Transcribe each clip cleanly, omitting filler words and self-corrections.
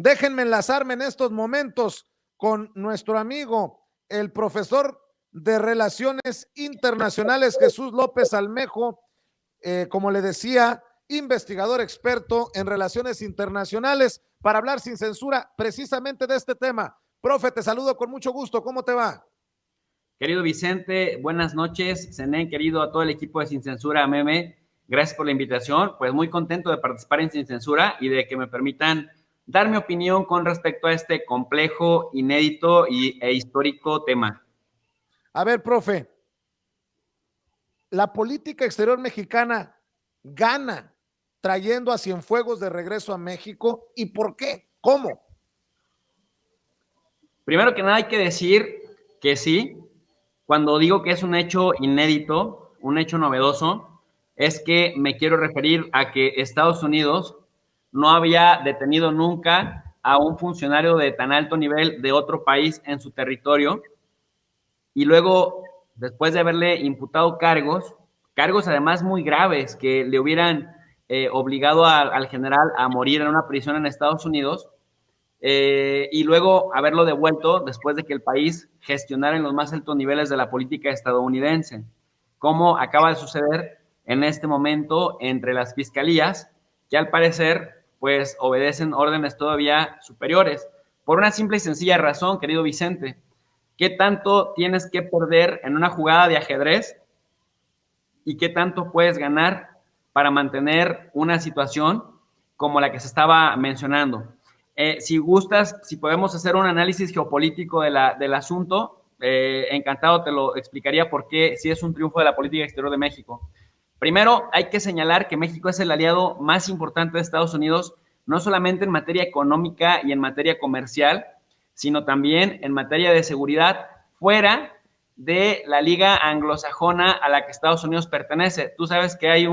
Déjenme enlazarme en estos momentos con nuestro amigo, el profesor de Relaciones Internacionales, Jesús López Almejo, como le decía, investigador experto en relaciones internacionales, para hablar sin censura precisamente de este tema. Profe, te saludo con mucho gusto. ¿Cómo te va? Querido Vicente, buenas noches. Zenén, querido, a todo el equipo de Sin Censura, Meme, gracias por la invitación. Pues muy contento de participar en Sin Censura y de que me permitan dar mi opinión con respecto a este complejo, inédito e histórico tema. A ver, profe, la política exterior mexicana gana trayendo a Cienfuegos de regreso a México. ¿Y por qué? ¿Cómo? Primero que nada hay que decir que sí, cuando digo que es un hecho inédito, un hecho novedoso, es que me quiero referir a que Estados Unidos no había detenido nunca a un funcionario de tan alto nivel de otro país en su territorio y luego, después de haberle imputado cargos además muy graves que le hubieran obligado al general a morir en una prisión en Estados Unidos, y luego haberlo devuelto después de que el país gestionara en los más altos niveles de la política estadounidense, como acaba de suceder en este momento entre las fiscalías, que al parecer pues obedecen órdenes todavía superiores, por una simple y sencilla razón, querido Vicente. ¿Qué tanto tienes que perder en una jugada de ajedrez y qué tanto puedes ganar para mantener una situación como la que se estaba mencionando? Si gustas, si podemos hacer un análisis geopolítico del asunto, encantado te lo explicaría por qué sí es un triunfo de la política exterior de México. Primero, hay que señalar que México es el aliado más importante de Estados Unidos, no solamente en materia económica y en materia comercial, sino también en materia de seguridad fuera de la liga anglosajona a la que Estados Unidos pertenece. Tú sabes que hay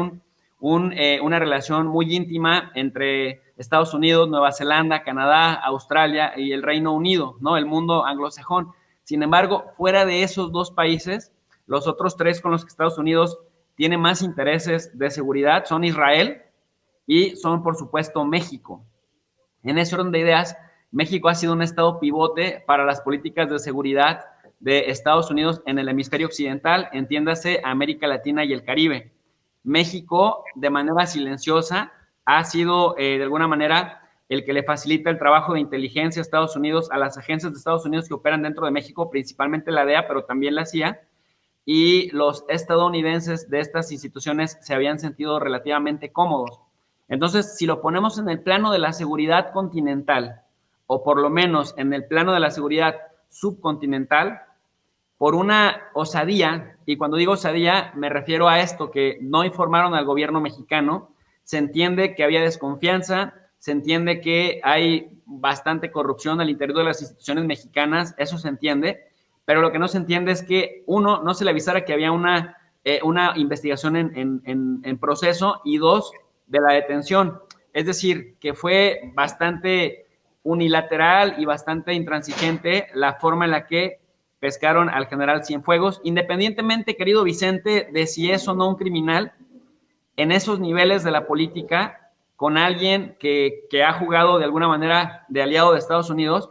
una relación muy íntima entre Estados Unidos, Nueva Zelanda, Canadá, Australia y el Reino Unido, ¿no? El mundo anglosajón. Sin embargo, fuera de esos dos países, los otros tres con los que Estados Unidos tiene más intereses de seguridad son Israel y son, por supuesto, México. En ese orden de ideas, México ha sido un estado pivote para las políticas de seguridad de Estados Unidos en el hemisferio occidental, entiéndase América Latina y el Caribe. México, de manera silenciosa, ha sido de alguna manera el que le facilita el trabajo de inteligencia a Estados Unidos, a las agencias de Estados Unidos que operan dentro de México, principalmente la DEA, pero también la CIA, y los estadounidenses de estas instituciones se habían sentido relativamente cómodos. Entonces, si lo ponemos en el plano de la seguridad continental, o por lo menos en el plano de la seguridad subcontinental, por una osadía, y cuando digo osadía me refiero a esto, que no informaron al gobierno mexicano, se entiende que había desconfianza, se entiende que hay bastante corrupción al interior de las instituciones mexicanas, eso se entiende, pero lo que no se entiende es que, uno, no se le avisara que había una investigación en proceso, y dos, de la detención. Es decir, que fue bastante unilateral y bastante intransigente la forma en la que pescaron al general Cienfuegos, independientemente, querido Vicente, de si es o no un criminal, en esos niveles de la política, con alguien que ha jugado de alguna manera de aliado de Estados Unidos,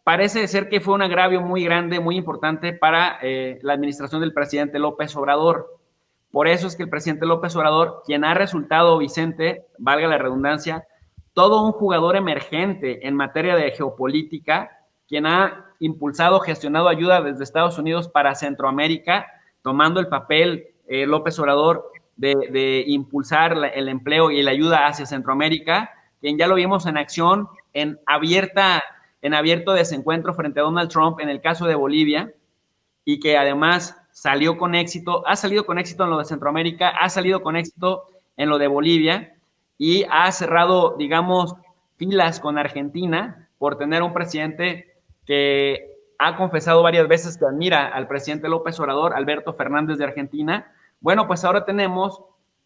parece ser que fue un agravio muy grande, muy importante para la administración del presidente López Obrador. Por eso es que el presidente López Obrador, quien ha resultado, Vicente, valga la redundancia, todo un jugador emergente en materia de geopolítica, quien ha impulsado, gestionado ayuda desde Estados Unidos para Centroamérica, tomando el papel López Obrador de impulsar el empleo y la ayuda hacia Centroamérica, quien ya lo vimos en acción en abierto desencuentro frente a Donald Trump en el caso de Bolivia, y que además salió con éxito, ha salido con éxito en lo de Centroamérica, ha salido con éxito en lo de Bolivia, y ha cerrado, digamos, filas con Argentina por tener un presidente que ha confesado varias veces que admira al presidente López Obrador, Alberto Fernández de Argentina. Bueno, pues ahora tenemos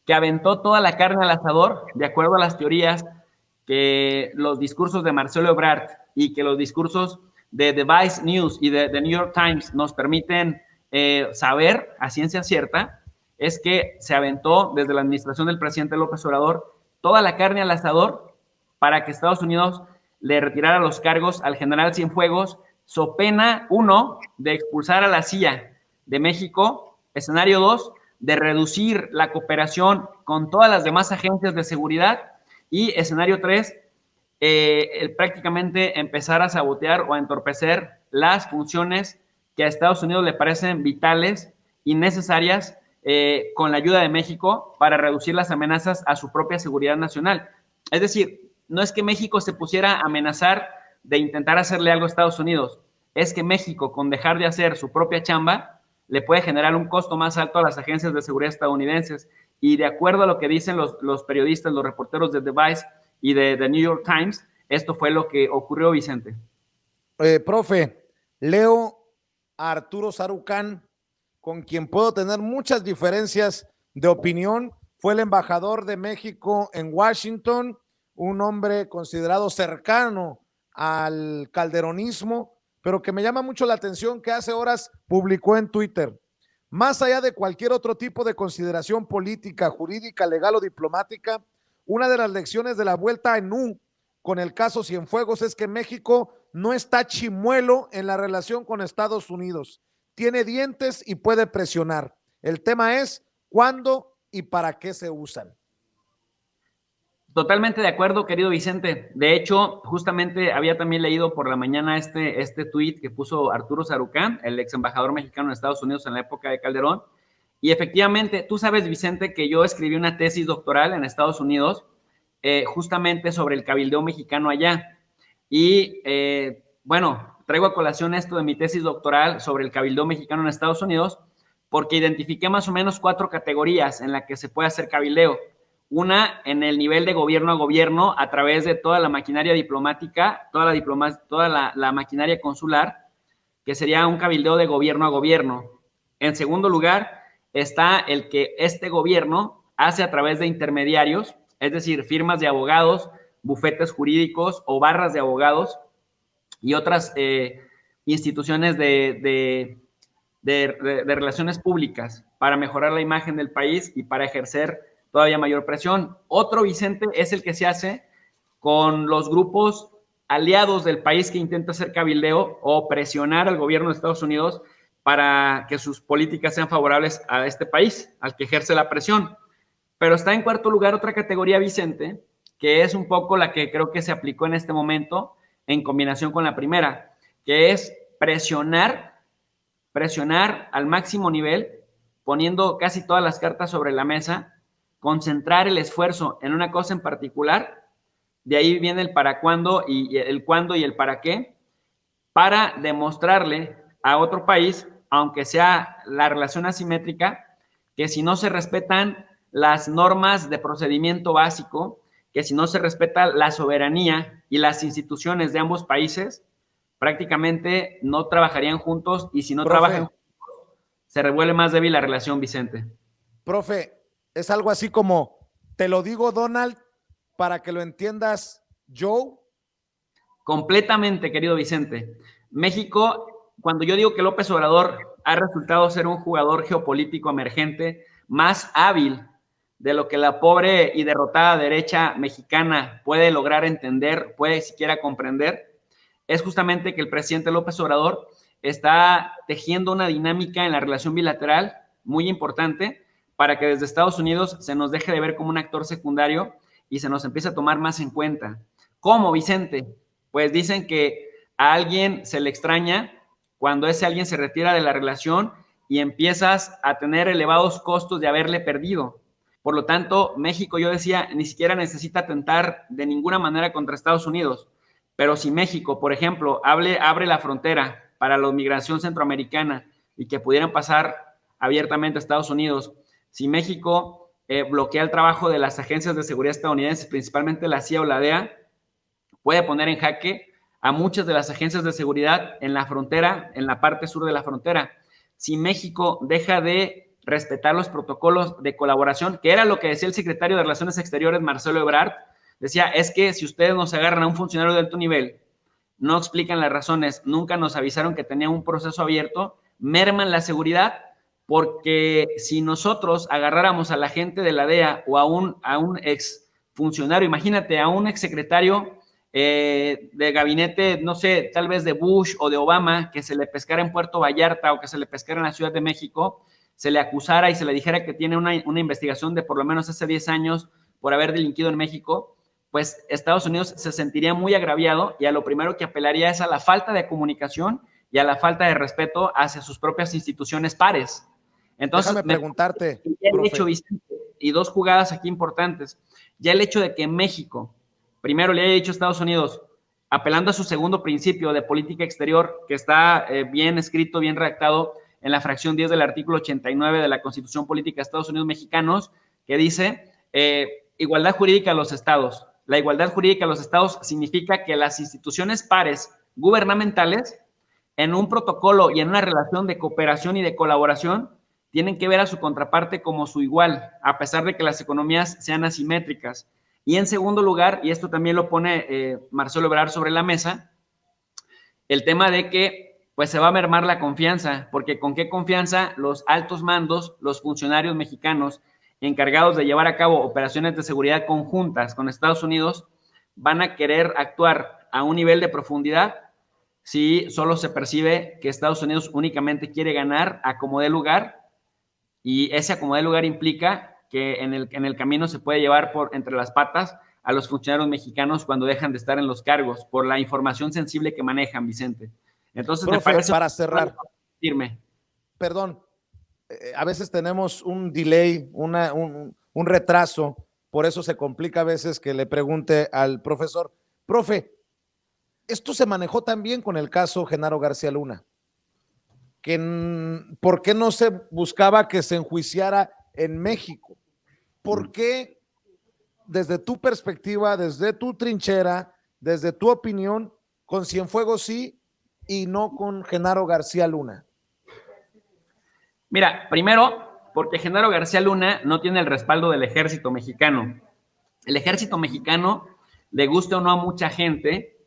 que aventó toda la carne al asador, de acuerdo a las teorías que los discursos de Marcelo Ebrard y que los discursos de The Vice News y de The New York Times nos permiten saber a ciencia cierta, es que se aventó desde la administración del presidente López Obrador toda la carne al asador para que Estados Unidos le retirara los cargos al general Cienfuegos, so pena, 1, de expulsar a la CIA de México, escenario 2, de reducir la cooperación con todas las demás agencias de seguridad, y escenario 3, prácticamente empezar a sabotear o a entorpecer las funciones que a Estados Unidos le parecen vitales y necesarias con la ayuda de México para reducir las amenazas a su propia seguridad nacional. Es decir, no es que México se pusiera a amenazar de intentar hacerle algo a Estados Unidos, es que México, con dejar de hacer su propia chamba, le puede generar un costo más alto a las agencias de seguridad estadounidenses. Y de acuerdo a lo que dicen los periodistas, los reporteros de The Vice y de The New York Times, esto fue lo que ocurrió, Vicente. Profe, leo a Arturo Sarucán, con quien puedo tener muchas diferencias de opinión. Fue el embajador de México en Washington, un hombre considerado cercano al calderonismo, pero que me llama mucho la atención que hace horas publicó en Twitter: más allá de cualquier otro tipo de consideración política, jurídica, legal o diplomática, una de las lecciones de la vuelta en U con el caso Cienfuegos es que México no está chimuelo en la relación con Estados Unidos. Tiene dientes y puede presionar. El tema es cuándo y para qué se usan. Totalmente de acuerdo, querido Vicente. De hecho, justamente había también leído por la mañana este tuit que puso Arturo Sarucán, el ex embajador mexicano en Estados Unidos en la época de Calderón. Y efectivamente, tú sabes, Vicente, que yo escribí una tesis doctoral en Estados Unidos justamente sobre el cabildeo mexicano allá. Y bueno, traigo a colación esto de mi tesis doctoral sobre el cabildeo mexicano en Estados Unidos porque identifiqué más o menos 4 categorías en las que se puede hacer cabildeo. Una, en el nivel de gobierno a gobierno, a través de toda la maquinaria diplomática, toda la maquinaria consular, que sería un cabildeo de gobierno a gobierno. En segundo lugar, está el que este gobierno hace a través de intermediarios, es decir, firmas de abogados, bufetes jurídicos o barras de abogados y otras instituciones de relaciones públicas para mejorar la imagen del país y para ejercer todavía mayor presión. Otro, Vicente, es el que se hace con los grupos aliados del país que intenta hacer cabildeo o presionar al gobierno de Estados Unidos para que sus políticas sean favorables a este país, al que ejerce la presión. Pero está en cuarto lugar otra categoría, Vicente, que es un poco la que creo que se aplicó en este momento en combinación con la primera, que es presionar al máximo nivel, poniendo casi todas las cartas sobre la mesa, concentrar el esfuerzo en una cosa en particular, de ahí viene el para cuándo y el para qué, para demostrarle a otro país, aunque sea la relación asimétrica, que si no se respetan las normas de procedimiento básico, que si no se respeta la soberanía y las instituciones de ambos países, prácticamente no trabajarían juntos y si no trabajan juntos, se revuelve más débil la relación, Vicente. Profe, es algo así como, te lo digo, Donald, para que lo entiendas, Joe. Completamente, querido Vicente. México, cuando yo digo que López Obrador ha resultado ser un jugador geopolítico emergente más hábil de lo que la pobre y derrotada derecha mexicana puede lograr entender, puede siquiera comprender, es justamente que el presidente López Obrador está tejiendo una dinámica en la relación bilateral muy importante para que desde Estados Unidos se nos deje de ver como un actor secundario y se nos empiece a tomar más en cuenta. ¿Cómo, Vicente? Pues dicen que a alguien se le extraña cuando ese alguien se retira de la relación y empiezas a tener elevados costos de haberle perdido. Por lo tanto, México, yo decía, ni siquiera necesita atentar de ninguna manera contra Estados Unidos. Pero si México, por ejemplo, abre la frontera para la migración centroamericana y que pudieran pasar abiertamente a Estados Unidos, si México bloquea el trabajo de las agencias de seguridad estadounidenses, principalmente la CIA o la DEA, puede poner en jaque a muchas de las agencias de seguridad en la frontera, en la parte sur de la frontera. Si México deja de respetar los protocolos de colaboración, que era lo que decía el secretario de Relaciones Exteriores, Marcelo Ebrard, decía, es que si ustedes nos agarran a un funcionario de alto nivel, no explican las razones, nunca nos avisaron que tenían un proceso abierto, merman la seguridad, porque si nosotros agarráramos a la gente de la DEA o a un ex funcionario, imagínate, a un ex secretario de gabinete, no sé, tal vez de Bush o de Obama, que se le pescara en Puerto Vallarta o que se le pescara en la Ciudad de México, se le acusara y se le dijera que tiene una investigación de por lo menos hace 10 años por haber delinquido en México, pues Estados Unidos se sentiría muy agraviado y a lo primero que apelaría es a la falta de comunicación y a la falta de respeto hacia sus propias instituciones pares. Entonces, déjame preguntarte, el hecho, profe. Vicente, y dos jugadas aquí importantes, ya el hecho de que México primero le haya dicho a Estados Unidos, apelando a su segundo principio de política exterior, que está bien escrito, bien redactado en la fracción 10 del artículo 89 de la Constitución Política de Estados Unidos Mexicanos, que dice igualdad jurídica a los estados. La igualdad jurídica a los estados significa que las instituciones pares gubernamentales, en un protocolo y en una relación de cooperación y de colaboración, tienen que ver a su contraparte como su igual, a pesar de que las economías sean asimétricas. Y en segundo lugar, y esto también lo pone Marcelo Ebrard sobre la mesa, el tema de que pues se va a mermar la confianza, porque con qué confianza los altos mandos, los funcionarios mexicanos encargados de llevar a cabo operaciones de seguridad conjuntas con Estados Unidos van a querer actuar a un nivel de profundidad si solo se percibe que Estados Unidos únicamente quiere ganar a como dé lugar, y ese a como dé lugar implica que en el camino se puede llevar por entre las patas a los funcionarios mexicanos cuando dejan de estar en los cargos por la información sensible que manejan, Vicente. Entonces, Profe, me parece para cerrar, firme. perdón, a veces tenemos un delay, un retraso, por eso se complica a veces que le pregunte al profesor, profe, esto se manejó también con el caso Genaro García Luna, que ¿por qué no se buscaba que se enjuiciara en México? ¿Por qué, desde tu perspectiva, desde tu trinchera, desde tu opinión, con Cienfuegos sí y no con Genaro García Luna? Mira, primero, porque Genaro García Luna no tiene el respaldo del ejército mexicano. El ejército mexicano, le guste o no a mucha gente,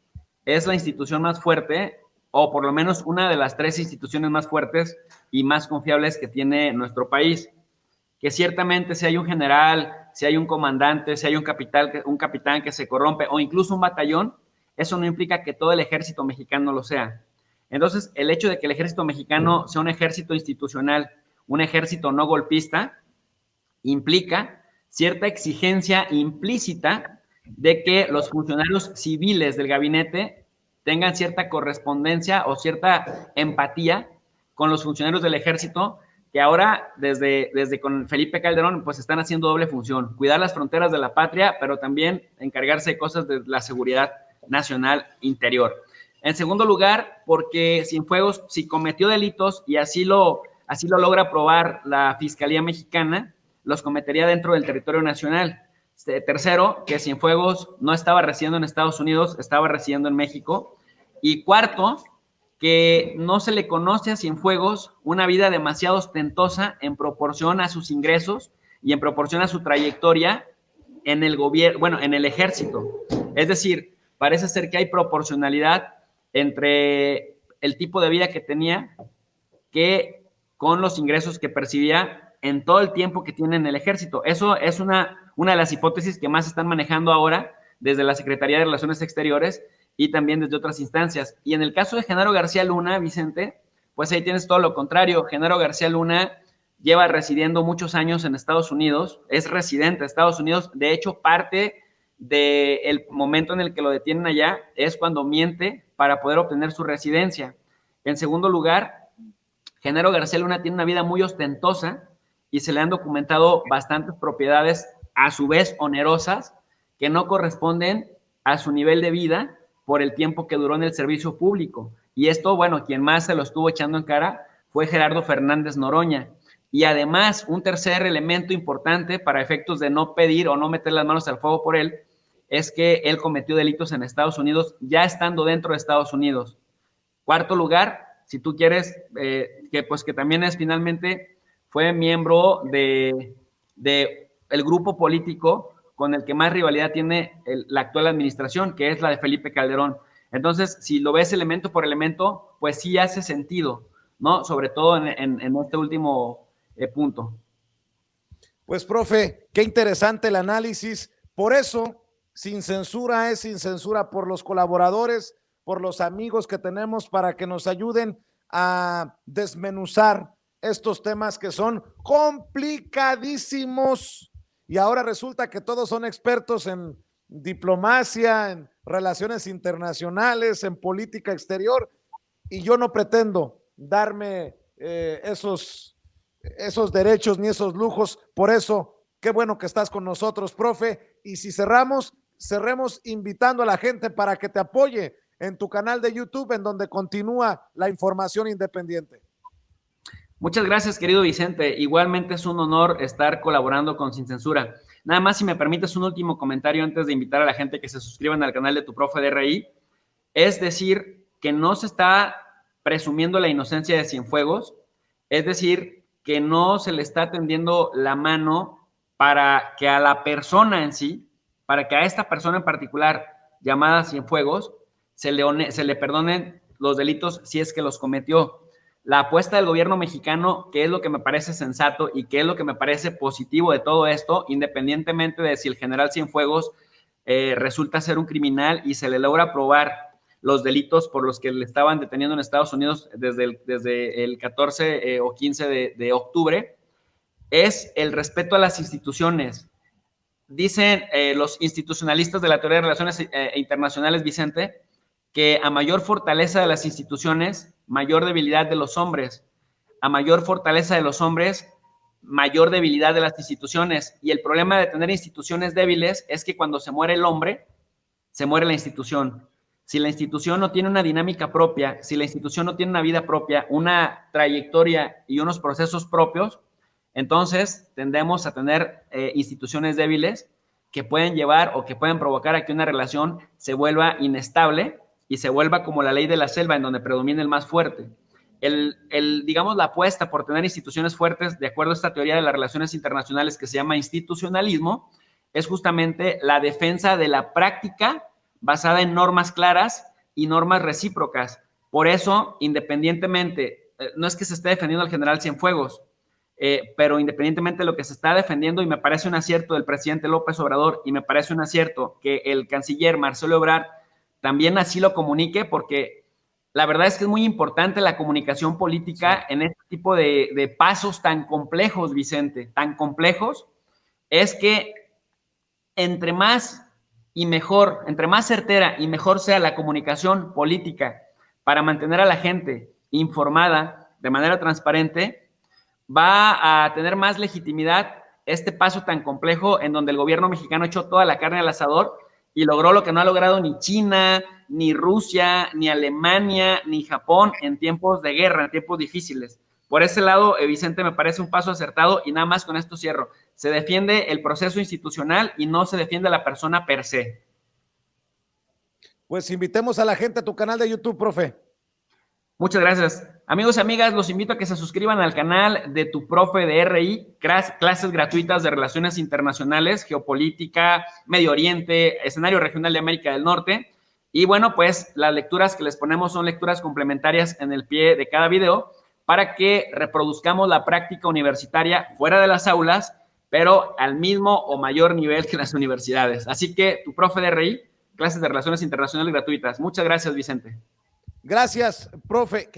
es la institución más fuerte, o por lo menos una de las 3 instituciones más fuertes y más confiables que tiene nuestro país. Que ciertamente si hay un general, si hay un comandante, si hay un capitán que se corrompe, o incluso un batallón, eso no implica que todo el ejército mexicano lo sea. Entonces, el hecho de que el ejército mexicano sea un ejército institucional, un ejército no golpista, implica cierta exigencia implícita de que los funcionarios civiles del gabinete tengan cierta correspondencia o cierta empatía con los funcionarios del ejército, que ahora desde con Felipe Calderón pues están haciendo doble función, cuidar las fronteras de la patria, pero también encargarse de cosas de la seguridad nacional interior. En segundo lugar, porque Cienfuegos, si cometió delitos y así lo logra probar la Fiscalía Mexicana, los cometería dentro del territorio nacional. Tercero, que Cienfuegos no estaba residiendo en Estados Unidos, estaba residiendo en México. Y cuarto, que no se le conoce a Cienfuegos una vida demasiado ostentosa en proporción a sus ingresos y en proporción a su trayectoria en el gobierno, bueno, en el ejército. Es decir, parece ser que hay proporcionalidad entre el tipo de vida que tenía que con los ingresos que percibía en todo el tiempo que tiene en el ejército. Eso es una de las hipótesis que más están manejando ahora desde la Secretaría de Relaciones Exteriores y también desde otras instancias. Y en el caso de Genaro García Luna, Vicente, pues ahí tienes todo lo contrario. Genaro García Luna lleva residiendo muchos años en Estados Unidos, es residente de Estados Unidos, de hecho parte del momento en el que lo detienen allá es cuando miente para poder obtener su residencia. En segundo lugar, Genaro García Luna tiene una vida muy ostentosa y se le han documentado bastantes propiedades a su vez onerosas que no corresponden a su nivel de vida por el tiempo que duró en el servicio público. Y esto, bueno, quien más se lo estuvo echando en cara fue Gerardo Fernández Noroña. Y además, un tercer elemento importante para efectos de no pedir o no meter las manos al fuego por él, es que él cometió delitos en Estados Unidos ya estando dentro de Estados Unidos. Cuarto lugar, si tú quieres, que también es finalmente, fue miembro de el grupo político con el que más rivalidad tiene la actual administración, que es la de Felipe Calderón. Entonces, si lo ves elemento por elemento, pues sí hace sentido, ¿no? Sobre todo en este último punto. Pues, profe, qué interesante el análisis. Por eso, Sin Censura es Sin Censura por los colaboradores, por los amigos que tenemos para que nos ayuden a desmenuzar estos temas que son complicadísimos. Y ahora resulta que todos son expertos en diplomacia, en relaciones internacionales, en política exterior, y yo no pretendo darme esos derechos ni esos lujos. Por eso, qué bueno que estás con nosotros, profe. Y si cerremos invitando a la gente para que te apoye en tu canal de YouTube, en donde continúa la información independiente. Muchas gracias, querido Vicente. Igualmente es un honor estar colaborando con Sin Censura. Nada más, si me permites un último comentario antes de invitar a la gente que se suscriban al canal de tu profe de RI, es decir, que no se está presumiendo la inocencia de Cienfuegos, es decir, que no se le está tendiendo la mano para que a la persona en sí, para que a esta persona en particular llamada Cienfuegos, se le perdonen los delitos si es que los cometió. La apuesta del gobierno mexicano, que es lo que me parece sensato y que es lo que me parece positivo de todo esto, independientemente de si el general Cienfuegos resulta ser un criminal y se le logra probar los delitos por los que le estaban deteniendo en Estados Unidos desde el 14 o 15 de octubre, es el respeto a las instituciones. Dicen los institucionalistas de la teoría de relaciones internacionales, Vicente, que a mayor fortaleza de las instituciones, mayor debilidad de los hombres. A mayor fortaleza de los hombres, mayor debilidad de las instituciones. Y el problema de tener instituciones débiles es que cuando se muere el hombre, se muere la institución. Si la institución no tiene una dinámica propia, si la institución no tiene una vida propia, una trayectoria y unos procesos propios, entonces tendemos a tener instituciones débiles que pueden llevar o que pueden provocar a que una relación se vuelva inestable y se vuelva como la ley de la selva, en donde predomina el más fuerte. Digamos, la apuesta por tener instituciones fuertes, de acuerdo a esta teoría de las relaciones internacionales que se llama institucionalismo, es justamente la defensa de la práctica basada en normas claras y normas recíprocas. Por eso, independientemente, no es que se esté defendiendo al general Cienfuegos, pero independientemente de lo que se está defendiendo, y me parece un acierto del presidente López Obrador, y me parece un acierto que el canciller Marcelo Ebrard también así lo comunique, porque la verdad es que es muy importante la comunicación política en este tipo de pasos tan complejos, Vicente, tan complejos, es que entre más y mejor, entre más certera y mejor sea la comunicación política para mantener a la gente informada de manera transparente, va a tener más legitimidad este paso tan complejo en donde el gobierno mexicano echó toda la carne al asador y logró lo que no ha logrado ni China, ni Rusia, ni Alemania, ni Japón en tiempos de guerra, en tiempos difíciles. Por ese lado, Vicente, me parece un paso acertado, y nada más con esto cierro. Se defiende el proceso institucional y no se defiende a la persona per se. Pues invitemos a la gente a tu canal de YouTube, profe. Muchas gracias. Amigos y amigas, los invito a que se suscriban al canal de tu profe de RI, clases gratuitas de relaciones internacionales, geopolítica, Medio Oriente, escenario regional de América del Norte. Y bueno, pues las lecturas que les ponemos son lecturas complementarias en el pie de cada video para que reproduzcamos la práctica universitaria fuera de las aulas, pero al mismo o mayor nivel que las universidades. Así que tu profe de RI, clases de relaciones internacionales gratuitas. Muchas gracias, Vicente. Gracias, profe.